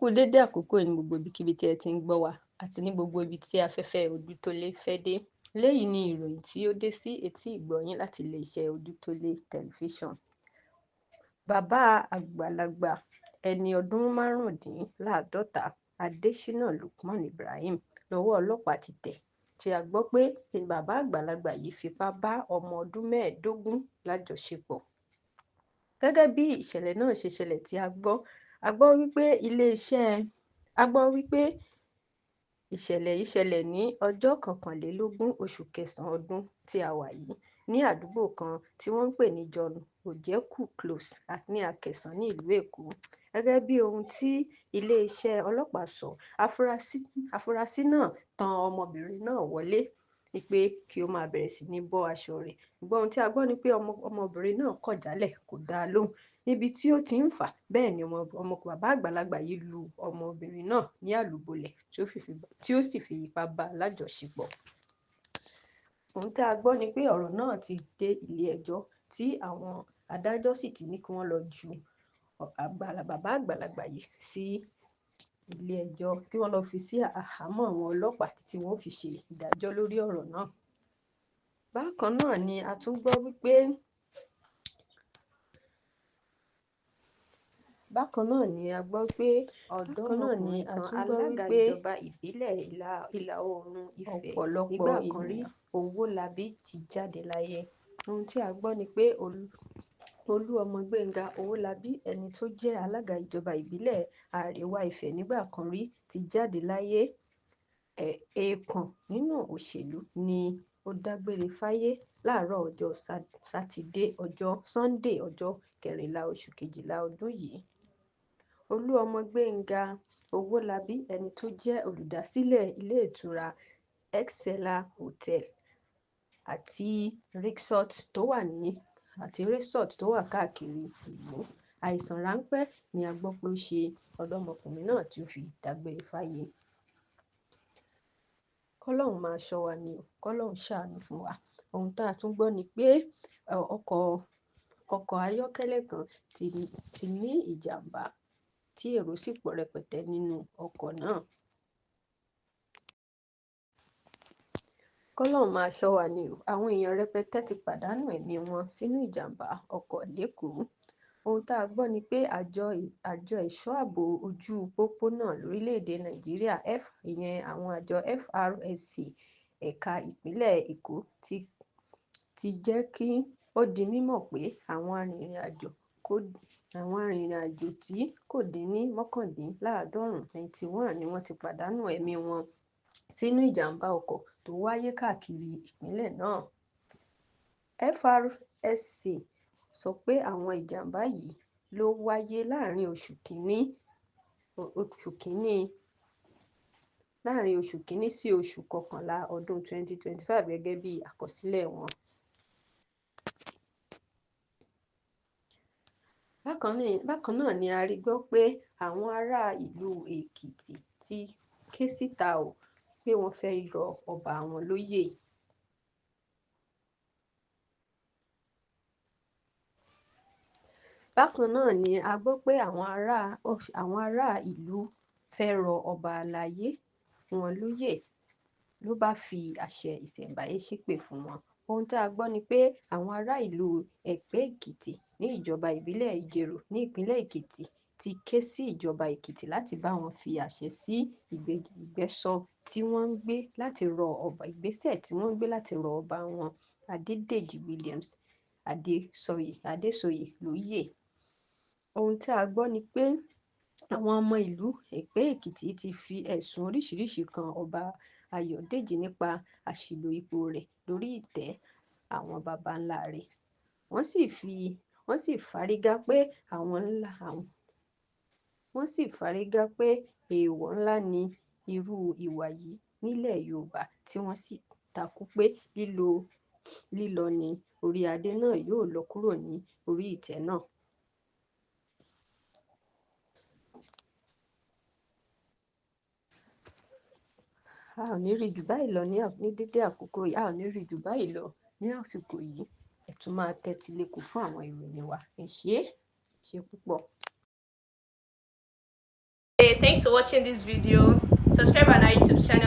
kú dédé àkókò ní gbogbo ibikíbi tí ẹ ti ń gbọ́ wa àti ní gbogbo ibi tí afẹ́fẹ́ Ojútólé fẹ́ dé. Léyìí ni ìròyìn tí ó dé sí etí ìgbọ̀yín láti iléeṣẹ́ Ojútólé tẹlifíṣàn. Bàbá àgbàlagbà ẹni ọdún márùndínláàádọ́ta Adésínà Lukman Ibrahim lọ́wọ́ ọlọ́pàá ti tẹ̀, tí a gbọ́ pé bàbá àgbàlagbà yìí fipá bá ọmọ ọdún 15 lájọṣepọ̀. Gẹ́gẹ́ bí ìṣẹ̀lẹ̀ náà ṣe ṣẹlẹ̀ tí a gbọ́ wípé ìṣẹ̀lẹ̀ yìí ṣẹlẹ̀ ní ọjọ́ 21 oṣù kẹsàn-án ọdún tí a wà yìí ní àdúgbò kan tí wọ́n ń pè ní John Òjẹ́kù Close ní Akẹ̀sán ní ìlú Èkó. Gẹ́gẹ́ bí ohun tí iléeṣẹ́ ọlọ́pàá sọ, afurasí náà tan ọmọbìnrin náà wọlé pé kí ó máa bẹ̀rẹ̀ sí ní bọ́ aṣọ rẹ̀. Ṣùgbọ́n ohun tí a gbọ́ ni pé ọmọbìnrin náà kọ̀ jálẹ̀, kò dá a lóhùn. Níbi tí ó ti ń fà bẹ́ẹ̀ ni bàbá àgbàlagbà yìí lu ọmọbìnrin náà ní àlùbọ́lẹ̀ tí ó sì fi ipá bá a lájọṣepọ̀. Ohun tí a gbọ́ ni pé ọ̀rọ̀ náà ti dé ilé ẹjọ́ tí àwọn adájọ́ sì ti ní kí wọ́n lọ ju bàbá àgbàlagbà yìí sí ilé ẹjọ́, kí wọ́n lọ fi sí àhámọ́ àwọn ọlọ́pàá títí wọ́n fi ṣe ìdájọ́ lórí ọ̀rọ̀ náà. Bákan náà ni a tún gbọ́ wípé ọ̀dọ́mọkùnrin kan alága ìjọba ìbílẹ̀ ìlà oòrùn Ifẹ̀ nígbà kan rí Owólabí ti jáde láyé. Ohun tí a gbọ́ ni pé Olúọmọgbénga Owólabí, ẹni tó jẹ́ alága ìjọba ìbílẹ̀ Àríwá Ifẹ̀ nígbà kan rí, ti jáde láyé. Èèkàn nínú òṣèlú ni ó dágbére fáyé láàárọ̀ ọjọ́ Sunday ọjọ́ 14 oṣù kejìlá ọdún yìí. Olúọmọgbénga Owólabí, ẹni tó jẹ́ olùdásílẹ̀ ilé ìtura Excella Hotel àti resort tó wà káàkiri ìlú. Àìsàn ráńpẹ́ ni a gbọ́ pé ó ṣe ọ̀dọ́mọkùnrin náà tí ó fi dágbére fáyé. Kọ́lọ́hun máa ṣọ́ wa ni o, kọ́lọ́hun ṣàánú fún wa. Ohun tá a tún gbọ́ ni pé ọkọ̀ ayọ́kẹ́lẹ́ kan ti ní ìjàmbá tí èrò sì pọ̀ rẹpẹtẹ nínú ọkọ̀ náà. Kọ́lọ́hun máa ṣọ́ wa ni o. Àwọn èèyàn rẹpẹtẹ ti pàdánù ẹ̀mí wọn sínú ìjàmbá ọkọ̀ l'Ékòó. Ohun tá a gbọ́ ni pé àjọ ẹ̀ṣọ́ ààbò ojú pópónà lórílẹ̀‐èdè Nàìjíríà àwọn àjọ FRSC ẹ̀ka ìpínlẹ̀ Èkó ti jẹ́ kí ó di mímọ̀ pé àwọn arìnrìn-àjò tí kò dín ní 91 ni wọ́n ti pàdánù ẹ̀mí wọn sínú ìjàmbá ọkọ̀ tó wáyé káàkiri ìpínlẹ̀ náà. FRSC sọ pé àwọn ìjàmbá yìí ló wáyé láàrin oṣù kìíní sí oṣù kọkànlá ọdún 2025 gẹ́gẹ́ bí àkọsílẹ̀ wọn. Bákan náà ni a rí gbọ́ pé àwọn ará ìlú Èkìtì ti ké síta pé wọ́n fẹ́ rọ ọba wọn lóyè. Bákan náà ni a gbọ́ pé àwọn ará ìlú fẹ́ rọ ọba alayé wọn lóyè ló bá fi àṣẹ ìṣẹ̀ǹbáyé ṣépè fún wọn. Ohun tí a gbọ́ ni pé àwọn ará ìlú Ẹ̀pẹ́ Èkìtì ní ìjọba ìbílẹ̀ Ìjerò ní ìpínlẹ̀ Èkìtì ti ké sí ìjọba Èkìtì láti bá wọn fi àṣẹ sí ìgbésẹ̀ tí wọ́n ń gbé láti rọ ọba wọn Adédèjì Williams Adésoyè lóyè. Ohun tí a gbọ́ ni pé àwọn ọmọ ìlú Ẹ̀pẹ́ Èkìtì ti fi ẹ̀sùn oríṣiríṣi kan ọba Ayọ̀dèjì nípa àṣìlò ipò rẹ̀ lórí ìtẹ́ àwọn baba ńlá rẹ̀. Wọ́n sì fárígá pé èèwọ̀ ńlá ni irú ìwà yìí nílẹ̀ Yorùbá, tí wọ́n sì takú pé lílọ ni orí adé náà yóò lọ kúrò ní orí ìtẹ́ náà. A ò ní rí jù báyìí lọ ní dédé àkókò yìí. A ò ní rí jù báyìí lọ ní àsìkò yìí. Ẹ tún máa tẹ́tí lẹ́kọ̀ọ́ fún àwọn ìròyìn wa. Ẹ ṣé púpọ̀. Hey, thanks for watching this video. Subscribe on our YouTube channel.